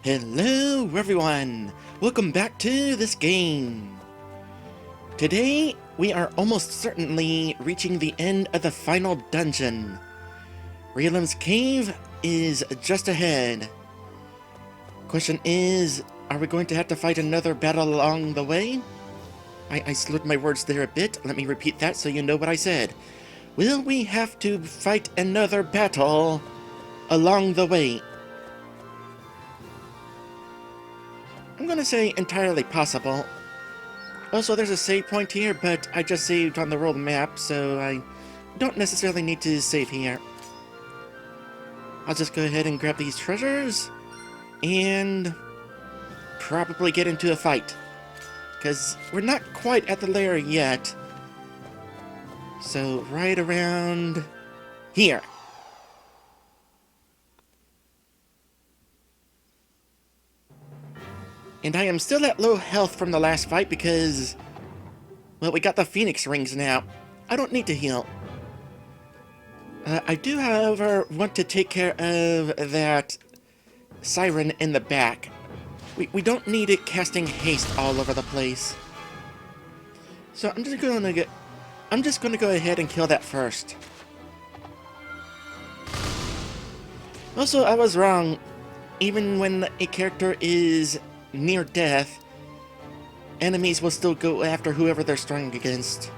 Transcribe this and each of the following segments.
Hello everyone! Welcome back to this game! Today, we are almost certainly reaching the end of the final dungeon. Realm's Cave is just ahead. Question is, are we going to have to fight another battle along the way? I slurred my words there a bit. Let me repeat that so you know what I said. Will we have to fight another battle along the way? I'm gonna say entirely possible. Also, there's a save point here, but I just saved on the world map, so I don't necessarily need to save here. I'll just go ahead and grab these treasures, and probably get into a fight. Because we're not quite at the lair yet. So, right around here. And I am still at low health from the last fight because, well, we got the Phoenix rings now. I don't need to heal. I do, however, want to take care of that siren in the back. We don't need it casting haste all over the place. So I'm just gonna go ahead and kill that first. Also, I was wrong. Even when a character is near death, enemies will still go after whoever they're strong against.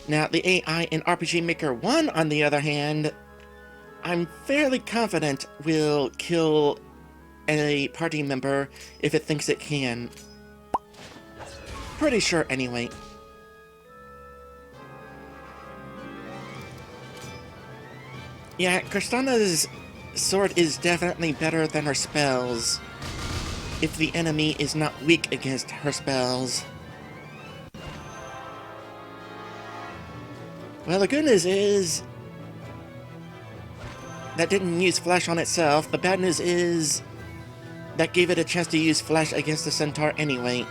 Now, the AI in RPG Maker 1, on the other hand, I'm fairly confident will kill a party member if it thinks it can. Pretty sure, anyway. Yeah, Kristana's sword is definitely better than her spells, if the enemy is not weak against her spells. Well, the good news is that didn't use Flash on itself. The bad news is that gave it a chance to use Flash against the Centaur anyway.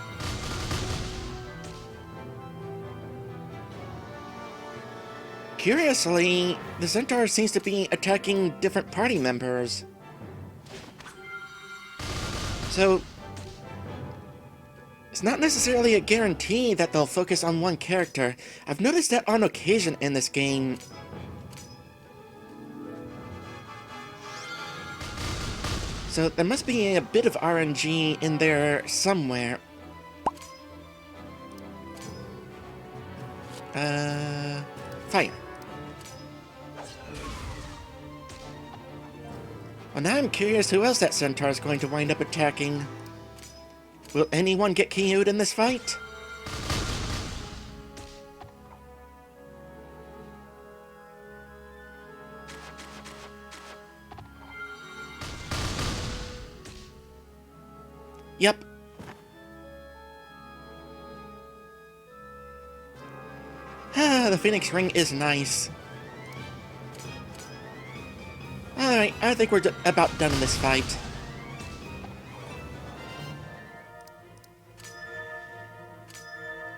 Curiously, the Centaur seems to be attacking different party members. So, it's not necessarily a guarantee that they'll focus on one character. I've noticed that on occasion in this game. So there must be a bit of RNG in there somewhere. Fire. Well, now I'm curious who else that Centaur is going to wind up attacking. Will anyone get KO'd in this fight? Yep. The Phoenix ring is nice. Alright, I think we're about done in this fight.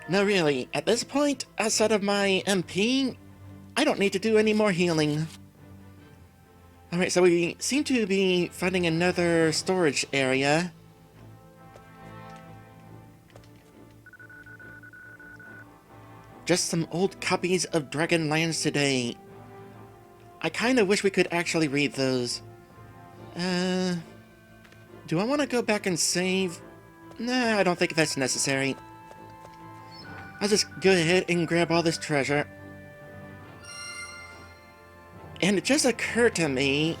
No, really, at this point, outside of my MP, I don't need to do any more healing. Alright, so we seem to be finding another storage area. Just some old copies of Dragonlance today. I kinda wish we could actually read those. Do I want to go back and save? Nah, I don't think that's necessary. I'll just go ahead and grab all this treasure. And it just occurred to me,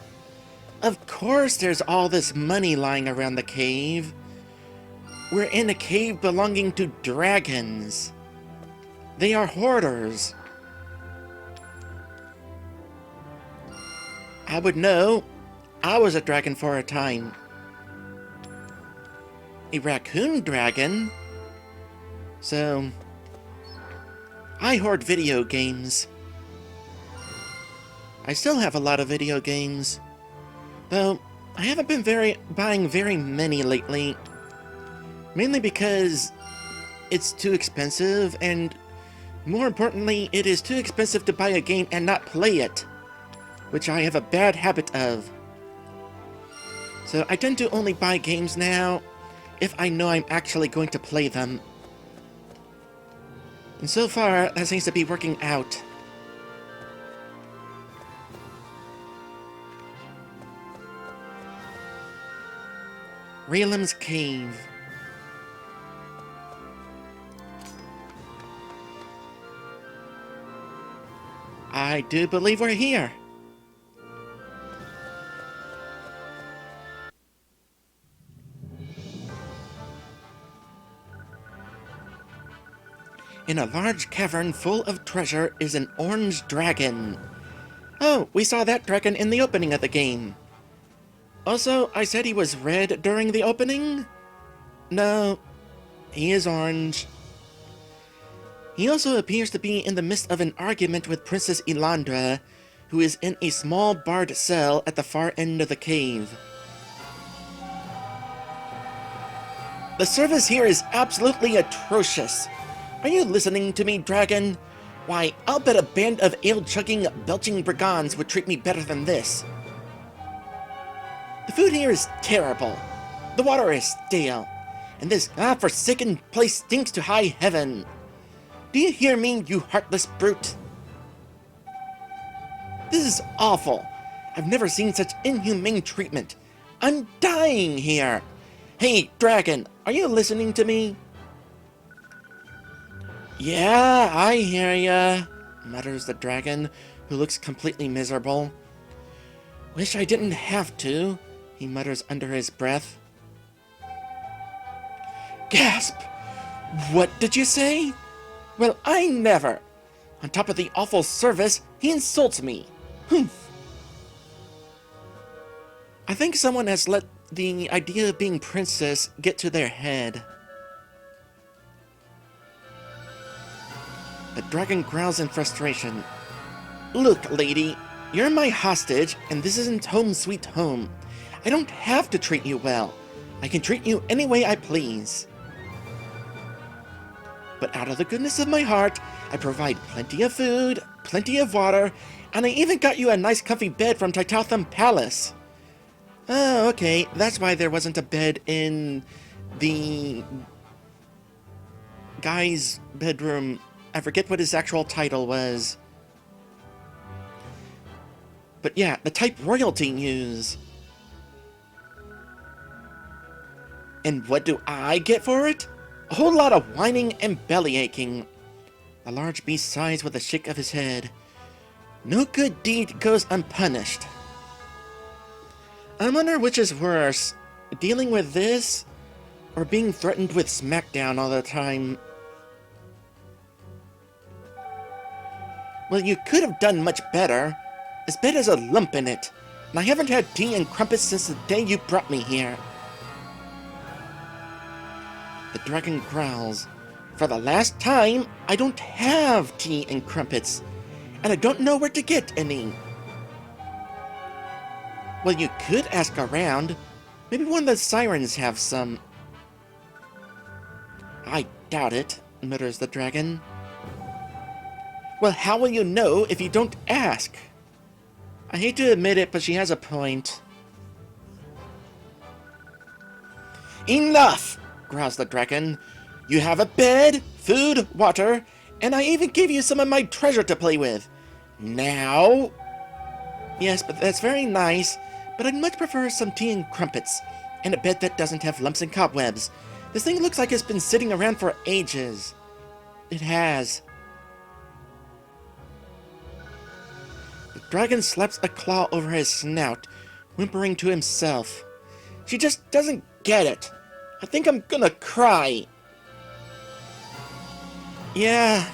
of course there's all this money lying around the cave. We're in a cave belonging to dragons. They are hoarders. I would know. I was a dragon for a time. A raccoon dragon? So, I hoard video games. I still have a lot of video games. Though, I haven't been buying very many lately. Mainly because it's too expensive, and more importantly, it is too expensive to buy a game and not play it. which I have a bad habit of. So I tend to only buy games now if I know I'm actually going to play them. And so far, that seems to be working out. Realem's Cave. I do believe we're here. In a large cavern full of treasure is an orange dragon. Oh, we saw that dragon in the opening of the game. Also, I said he was red during the opening? No, he is orange. He also appears to be in the midst of an argument with Princess Elandra, who is in a small barred cell at the far end of the cave. The service here is absolutely atrocious. Are you listening to me, dragon? Why, I'll bet a band of ale-chugging, belching brigands would treat me better than this. The food here is terrible. The water is stale. And this godforsaken place stinks to high heaven. Do you hear me, you heartless brute? This is awful. I've never seen such inhumane treatment. I'm dying here. Hey, dragon, are you listening to me? Yeah, I hear ya, mutters the dragon, who looks completely miserable. Wish I didn't have to, he mutters under his breath. Gasp! What did you say? Well, I never! On top of the awful service, he insults me. Humph! I think someone has let the idea of being princess get to their head. The dragon growls in frustration. Look, lady, you're my hostage, and this isn't home sweet home. I don't have to treat you well. I can treat you any way I please. But out of the goodness of my heart, I provide plenty of food, plenty of water, and I even got you a nice comfy bed from Titalthum Palace. Oh, okay, that's why there wasn't a bed in the guy's bedroom. I forget what his actual title was. But yeah, the type royalty use. And what do I get for it? A whole lot of whining and belly aching. The large beast sighs with a shake of his head. No good deed goes unpunished. I wonder which is worse, dealing with this, or being threatened with smackdown all the time. Well, you could have done much better. This bed has a lump in it, and I haven't had tea and crumpets since the day you brought me here. The dragon growls. For the last time, I don't have tea and crumpets, and I don't know where to get any. Well, you could ask around. Maybe one of the sirens have some. I doubt it, mutters the dragon. Well, how will you know if you don't ask? I hate to admit it, but she has a point. Enough! Growls the dragon. You have a bed, food, water, and I even gave you some of my treasure to play with. Now? Yes, but that's very nice, but I'd much prefer some tea and crumpets, and a bed that doesn't have lumps and cobwebs. This thing looks like it's been sitting around for ages. It has. The dragon slaps a claw over his snout, whimpering to himself. She just doesn't get it. I think I'm gonna cry. Yeah,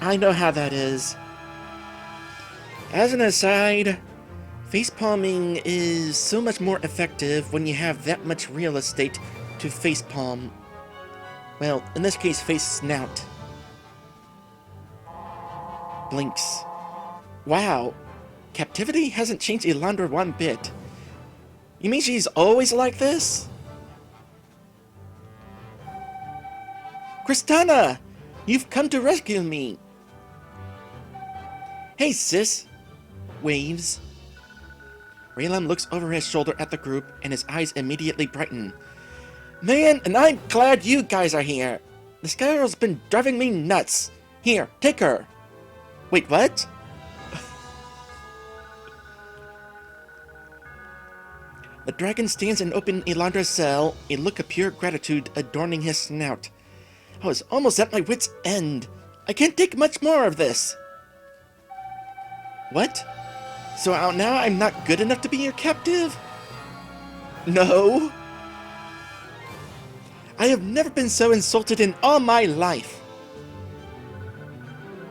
I know how that is. As an aside, facepalming is so much more effective when you have that much real estate to facepalm. Well, in this case, face snout. Blinks. Wow, captivity hasn't changed Elandra one bit. You mean she's always like this? waves. Raylan looks over his shoulder at the group, and his eyes immediately brighten. Man, and I'm glad you guys are here. This girl's been driving me nuts. Here, take her. Wait, what? The dragon stands in open Elandra's cell, a look of pure gratitude adorning his snout. I was almost at my wit's end. I can't take much more of this. What? So now I'm not good enough to be your captive? No. I have never been so insulted in all my life.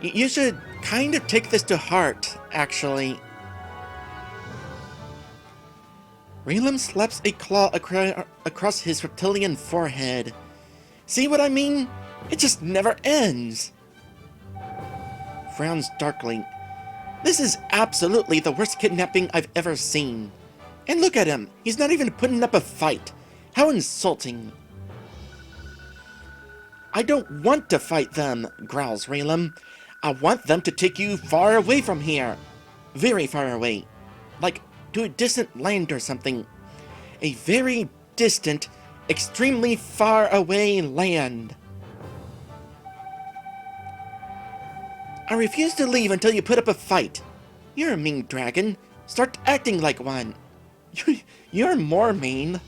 You should kind of take this to heart, actually. Raylan slaps a claw across his reptilian forehead. See what I mean? It just never ends. Frowns darkly. This is absolutely the worst kidnapping I've ever seen. And look at him. He's not even putting up a fight. How insulting. I don't want to fight them, growls Raylan. I want them to take you far away from here. Very far away. Like to a distant land or something. A very distant, extremely far away land. I refuse to leave until you put up a fight. You're a mean dragon. Start acting like one. You're more mean.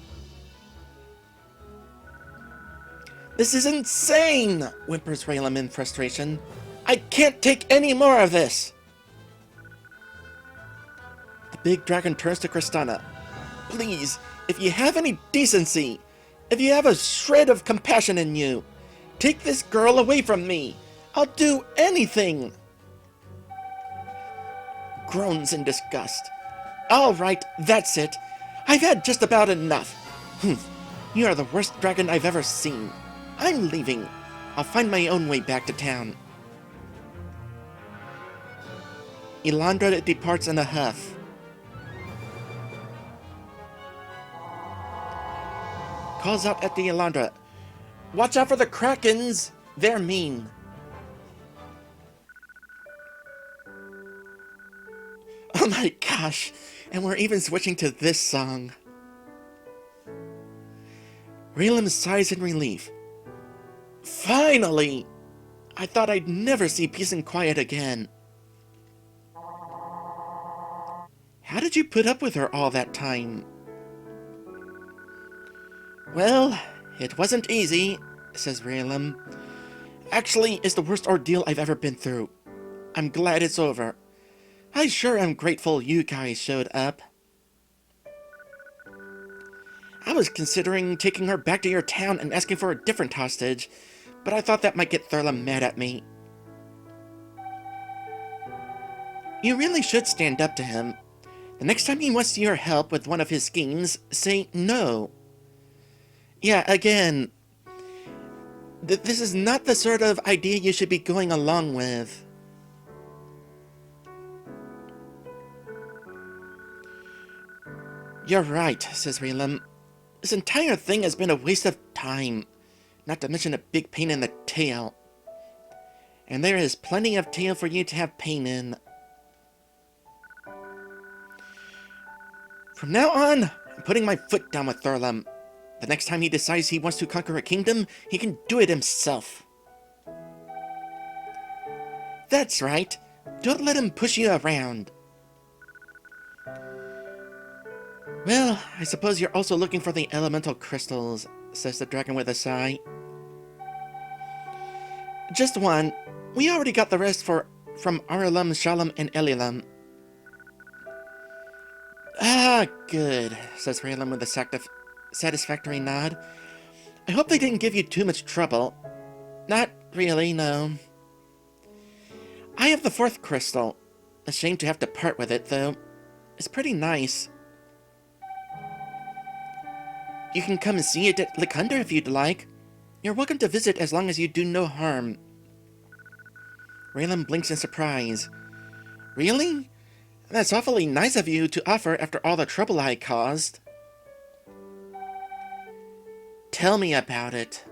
This is insane, whimpers Raylan in frustration. I can't take any more of this. The big dragon turns to Kristana. Please, if you have any decency, if you have a shred of compassion in you, take this girl away from me. I'll do anything. Groans in disgust. All right, that's it. I've had just about enough. You are the worst dragon I've ever seen. I'm leaving. I'll find my own way back to town. Elandra departs in a huff. Calls out at the Elandra. Watch out for the Krakens! They're mean. Oh my gosh, and we're even switching to this song. Raylan sighs in relief. Finally! I thought I'd never see peace and quiet again. How did you put up with her all that time? Well, it wasn't easy, says Raylan. Actually, it's the worst ordeal I've ever been through. I'm glad it's over. I sure am grateful you guys showed up. I was considering taking her back to your town and asking for a different hostage, but I thought that might get Thurla mad at me. You really should stand up to him. The next time he wants your help with one of his schemes, say no. Yeah, again, this is not the sort of idea you should be going along with. You're right, says Raylan. This entire thing has been a waste of time, not to mention a big pain in the tail. And there is plenty of tail for you to have pain in. From now on, I'm putting my foot down with Thurla. The next time he decides he wants to conquer a kingdom, he can do it himself. That's right. Don't let him push you around. Well, I suppose you're also looking for the elemental crystals, says the dragon with a sigh. Just one. We already got the rest from Aralum, Shalom, and Elilam. Ah, good, says Raylan with a satisfactory nod. I hope they didn't give you too much trouble. Not really, no. I have the fourth crystal. A shame to have to part with it, though. It's pretty nice. You can come and see it at Lekunder if you'd like. You're welcome to visit as long as you do no harm. Raylan blinks in surprise. Really? That's awfully nice of you to offer after all the trouble I caused. Tell me about it.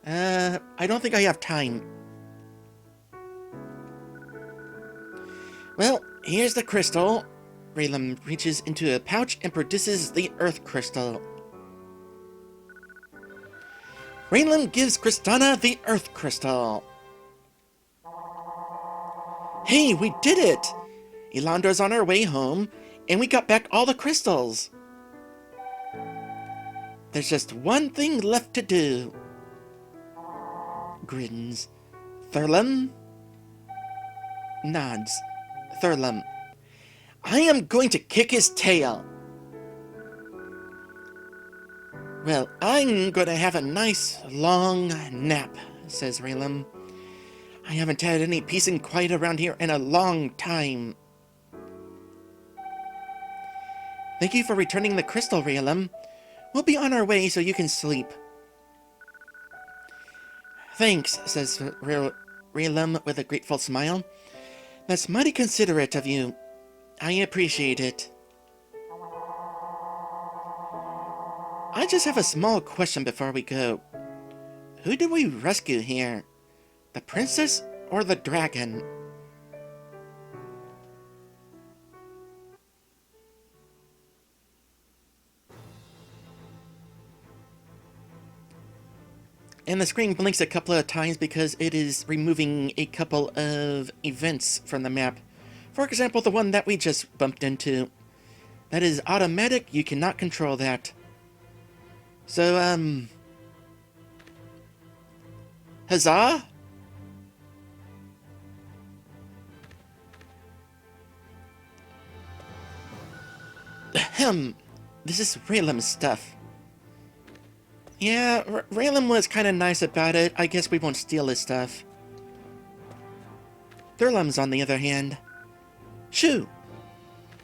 I don't think I have time. Well, Here's the crystal. Raylan reaches into a pouch and produces the earth crystal. Raylan gives Kristana the earth crystal. Hey, we did it! Elandra's on her way home, and we got back all the crystals. There's just one thing left to do. Grins. Thurlam? Nods. Thurlam. I am going to kick his tail. Well, I'm gonna have a nice, long nap, says Raylan. I haven't had any peace and quiet around here in a long time. Thank you for returning the crystal, Raylan. We'll be on our way so you can sleep. Thanks, says Raylan with a grateful smile. That's mighty considerate of you. I appreciate it. I just have a small question before we go. Who did we rescue here? The princess or the dragon? And the screen blinks a couple of times because it is removing a couple of events from the map. For example, the one that we just bumped into. That is automatic, you cannot control that. So, huzzah? Ahem. This is Raylan's stuff. Yeah, Raylan was kind of nice about it. I guess we won't steal his stuff. Thurlam's on the other hand. Shoo!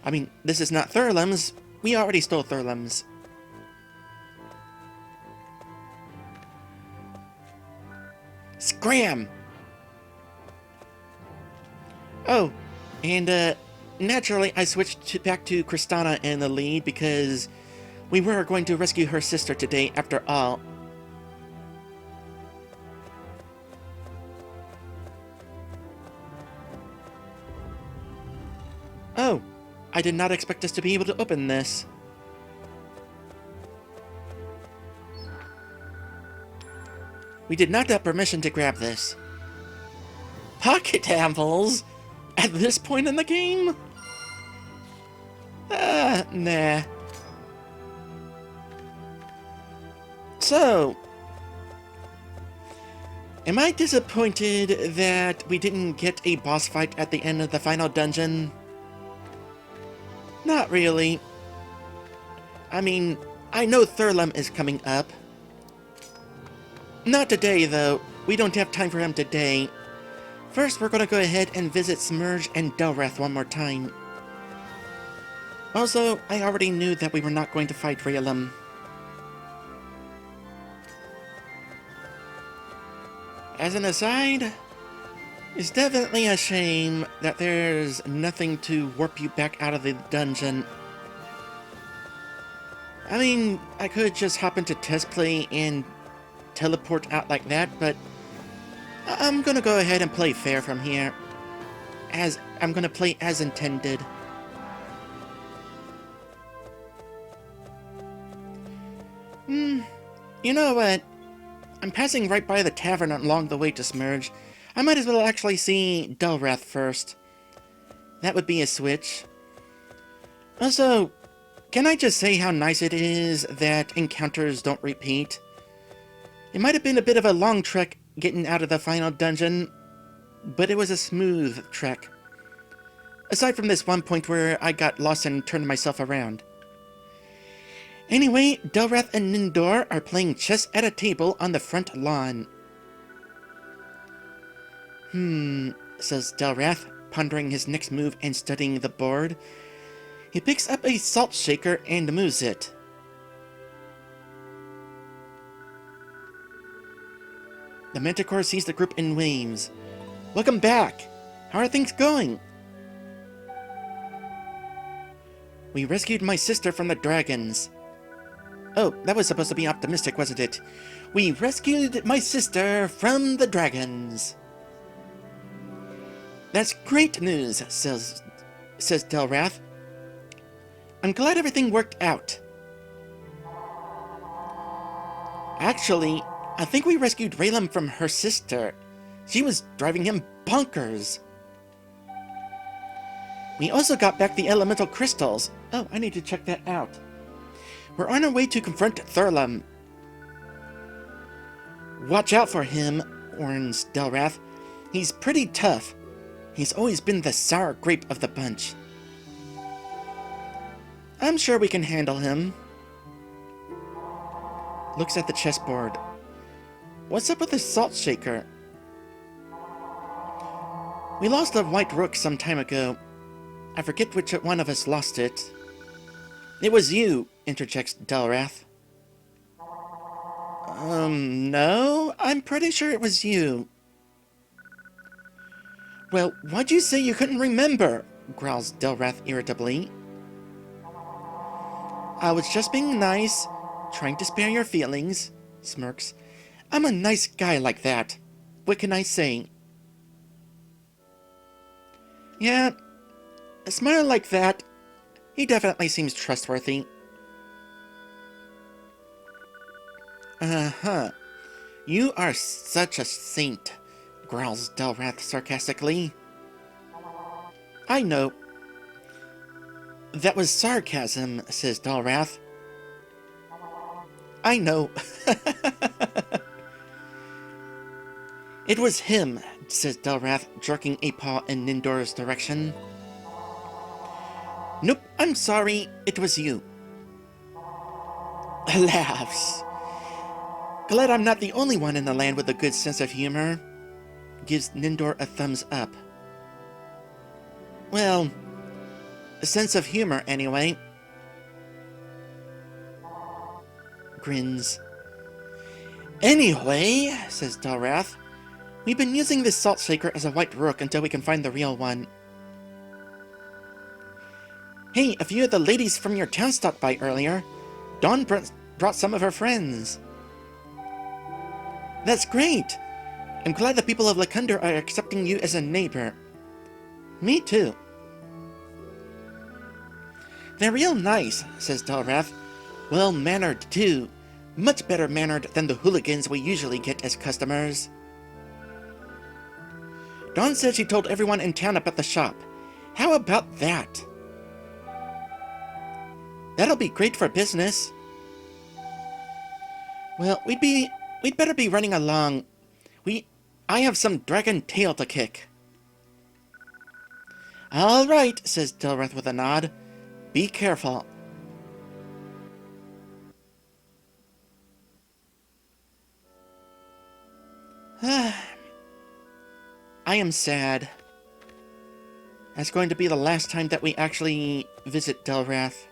I mean, this is not Thurlam's. We already stole Thurlam's. Scram! Oh, and naturally I switched back to Kristana in the lead because we were going to rescue her sister today after all. Oh, I did not expect us to be able to open this. We did not have permission to grab this. Pocket apples? At this point in the game? Nah. So, am I disappointed that we didn't get a boss fight at the end of the final dungeon? Not really. I mean, I know Thurlam is coming up. Not today, though. We don't have time for him today. First, we're gonna go ahead and visit Smurge and Delrath one more time. Also, I already knew that we were not going to fight Raylan. As an aside, it's definitely a shame that there's nothing to warp you back out of the dungeon. I mean, I could just hop into test play and teleport out like that, but I'm gonna go ahead and play fair from here. I'm gonna play as intended. You know what? I'm passing right by the tavern along the way to Smurge. I might as well actually see Delrath first. That would be a switch. Also, can I just say how nice it is that encounters don't repeat? It might have been a bit of a long trek getting out of the final dungeon, but it was a smooth trek. Aside from this one point where I got lost and turned myself around. Anyway, Delrath and Nindor are playing chess at a table on the front lawn. Says Delrath, pondering his next move and studying the board. He picks up a salt shaker and moves it. The Manticore sees the group and waves. Welcome back! How are things going? We rescued my sister from the dragons. Oh, that was supposed to be optimistic, wasn't it? We rescued my sister from the dragons. That's great news, says says Delrath. I'm glad everything worked out. Actually, I think we rescued Raylan from her sister. She was driving him bonkers. We also got back the elemental crystals. Oh, I need to check that out. We're on our way to confront Thurlam. Watch out for him, warns Delrath. He's pretty tough. He's always been the sour grape of the bunch. I'm sure we can handle him. Looks at the chessboard. What's up with the salt shaker? We lost a white rook some time ago. I forget which one of us lost it. It was you, interjects Delrath. No, I'm pretty sure it was you. Well, why'd you say you couldn't remember? Growls Delrath irritably. I was just being nice, trying to spare your feelings, smirks. I'm a nice guy like that. What can I say? Yeah, a smile like that, he definitely seems trustworthy. Uh-huh. You are such a saint, growls Delrath sarcastically. I know. That was sarcasm, says Delrath. I know. It was him, says Delrath, jerking a paw in Nindor's direction. Nope, I'm sorry, it was you. Laughs. Glad I'm not the only one in the land with a good sense of humor. Gives Nindor a thumbs up. Well, a sense of humor anyway. Grins. Anyway, says Delrath, we've been using this salt shaker as a white rook until we can find the real one. Hey, a few of the ladies from your town stopped by earlier. Dawn brought some of her friends. That's great! I'm glad the people of Lekunder are accepting you as a neighbor. Me too. They're real nice, says Delrath. Well-mannered, too. Much better mannered than the hooligans we usually get as customers. Dawn said she told everyone in town about the shop. How about that? That'll be great for business. Well, we'd better be running along. I have some dragon tail to kick. All right, says Delrath with a nod. Be careful. I am sad. That's going to be the last time that we actually visit Delrath.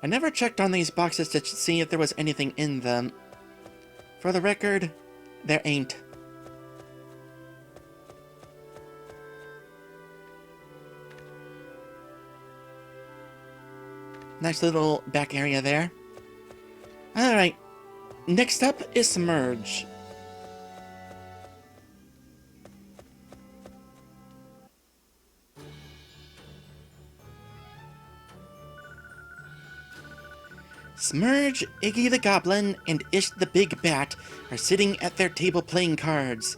I never checked on these boxes to see if there was anything in them. For the record, there ain't. Nice little back area there. Alright, next up is Smurge. Smurge, Iggy the Goblin, and Ish the Big Bat are sitting at their table playing cards.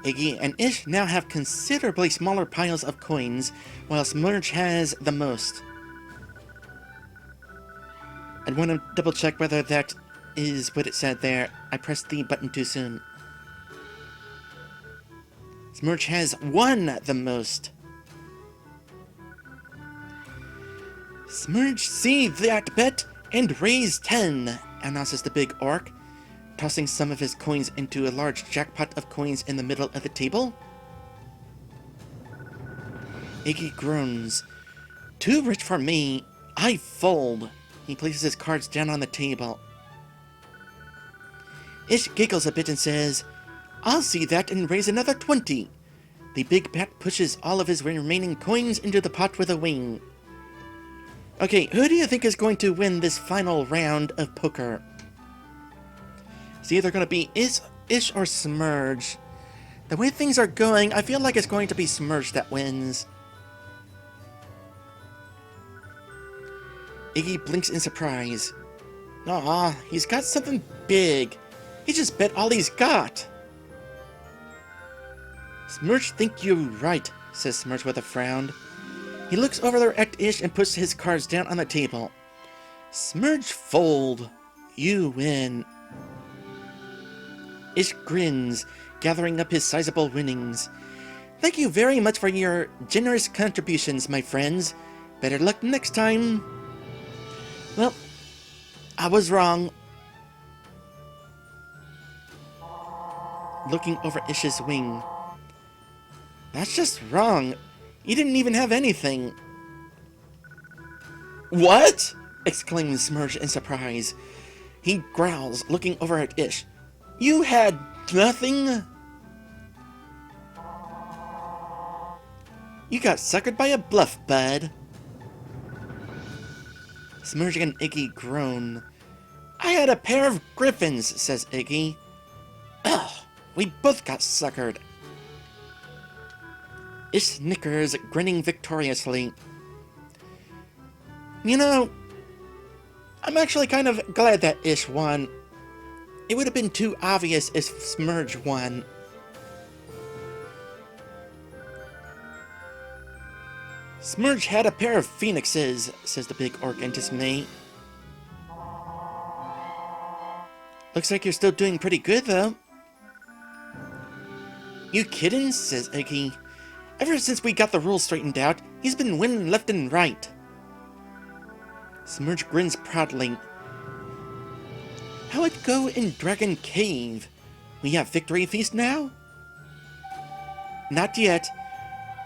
Iggy and Ish now have considerably smaller piles of coins, while Smurge has the most. I'd want to double check whether that is what it said there. I pressed the button too soon. Smurge has one the most. Smurge see that bet and raise 10, announces the big orc, tossing some of his coins into a large jackpot of coins in the middle of the table. Iggy groans. Too rich for me. I fold. He places his cards down on the table. Ish giggles a bit and says, I'll see that and raise another 20. The big bat pushes all of his remaining coins into the pot with a wing. Okay, who do you think is going to win this final round of poker? It's either going to be Ish or Smurge. The way things are going, I feel like it's going to be Smurge that wins. Iggy blinks in surprise. Aw, he's got something big. He just bet all he's got. Smurge think you're right, says Smurge with a frown. He looks over there at Ish and puts his cards down on the table. Smurge fold. You win. Ish grins, gathering up his sizable winnings. Thank you very much for your generous contributions, my friends. Better luck next time. Well, I was wrong. Looking over Ish's wing. That's just wrong. You didn't even have anything. What? Exclaims Smurge in surprise. He growls, looking over at Ish. You had nothing? You got suckered by a bluff, bud. Smurge and Iggy groan. I had a pair of griffins, says Iggy. Ugh, we both got suckered. Ish snickers, grinning victoriously. You know, I'm actually kind of glad that Ish won. It would have been too obvious if Smurge won. Smurge had a pair of phoenixes, says the big orc in dismay. Looks like you're still doing pretty good, though. You kidding? Says Iggy. Ever since we got the rules straightened out, he's been winning left and right. Smurge grins proudly. How'd it go in Dragon Cave? We have Victory Feast now? Not yet.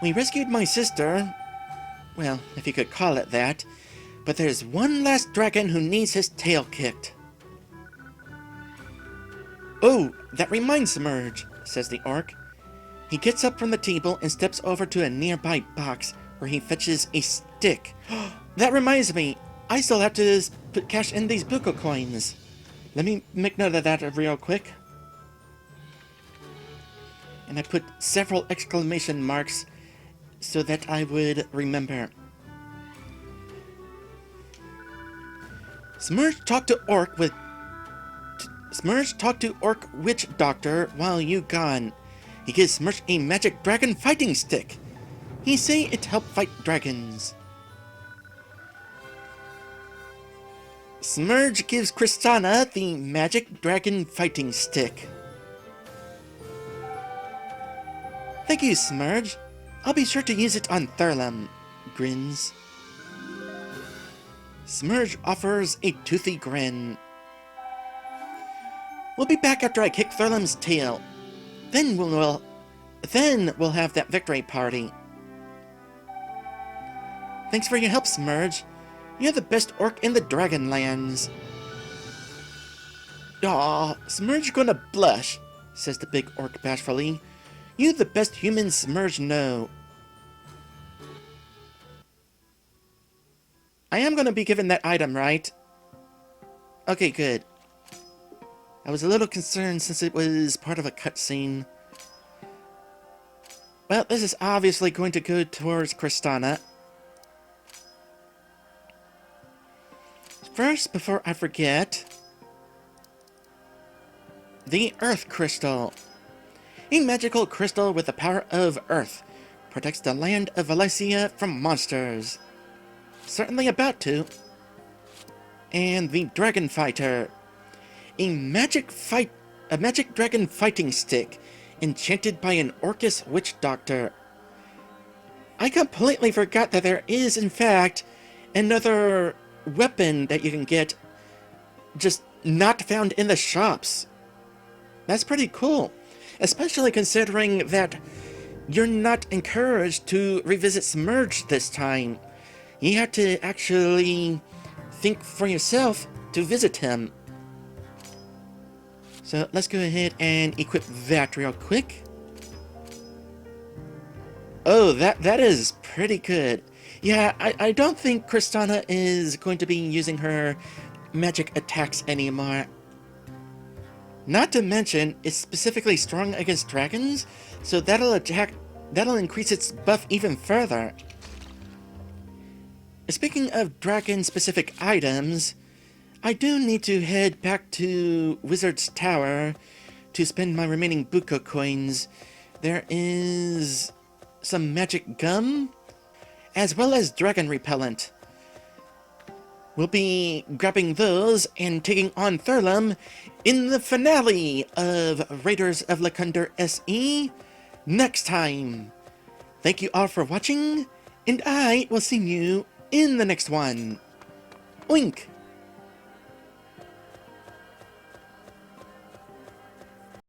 We rescued my sister. Well, if you could call it that. But there's one last dragon who needs his tail kicked. Oh, that reminds Smurge, says the orc. He gets up from the table and steps over to a nearby box where he fetches a stick. That reminds me, I still have to cash in these buko coins. Let me make note of that real quick. And I put several exclamation marks so that I would remember. Smurge talked to Orc Witch Doctor while you gone. He gives Smurge a magic dragon fighting stick. He say it help fight dragons. Smurge gives Kristana the magic dragon fighting stick. Thank you, Smurge. I'll be sure to use it on Thurlam. Grins. Smurge offers a toothy grin. We'll be back after I kick Thurlam's tail. Then we'll have that victory party. Thanks for your help, Smurge. You're the best orc in the Dragonlands. Aw, Smurge gonna blush, says the big orc bashfully. You the best human Smurge know. I am gonna be given that item, right? Okay, good. I was a little concerned since it was part of a cutscene. Well, this is obviously going to go towards Kristana. First, before I forget, the Earth Crystal. A magical crystal with the power of Earth. Protects the land of Valencia from monsters. Certainly about to. And the Dragon Fighter. A magic dragon fighting stick, enchanted by an Orcus witch doctor. I completely forgot that there is, in fact, another weapon that you can get, just not found in the shops. That's pretty cool, especially considering that you're not encouraged to revisit Smurge this time. You have to actually think for yourself to visit him. So let's go ahead and equip that real quick. Oh, that is pretty good. Yeah, I don't think Kristana is going to be using her magic attacks anymore. Not to mention, it's specifically strong against dragons, so that'll increase its buff even further. Speaking of dragon-specific items, I do need to head back to Wizard's Tower to spend my remaining Buko coins. There is some magic gum, as well as dragon repellent. We'll be grabbing those and taking on Thurlum in the finale of Raiders of Lekunder SE next time. Thank you all for watching, and I will see you in the next one. Oink!